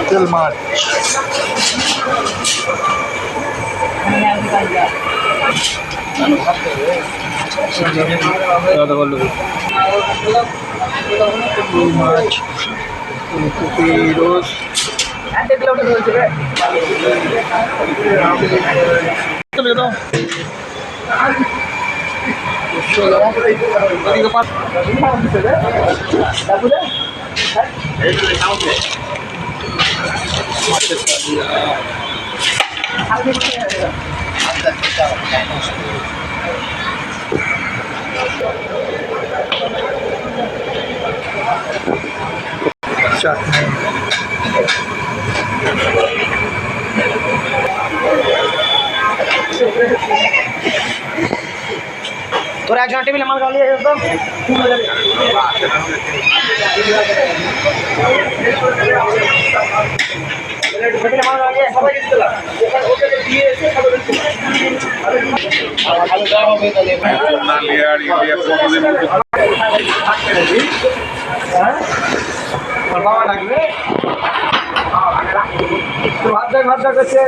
তেল মাছ মাছ ফুলকপি রোজ চাটনি তোরা একজন টেবিলে মাল খাওয়া নিয়ে যেত বাবা লাগবে ভাত করছে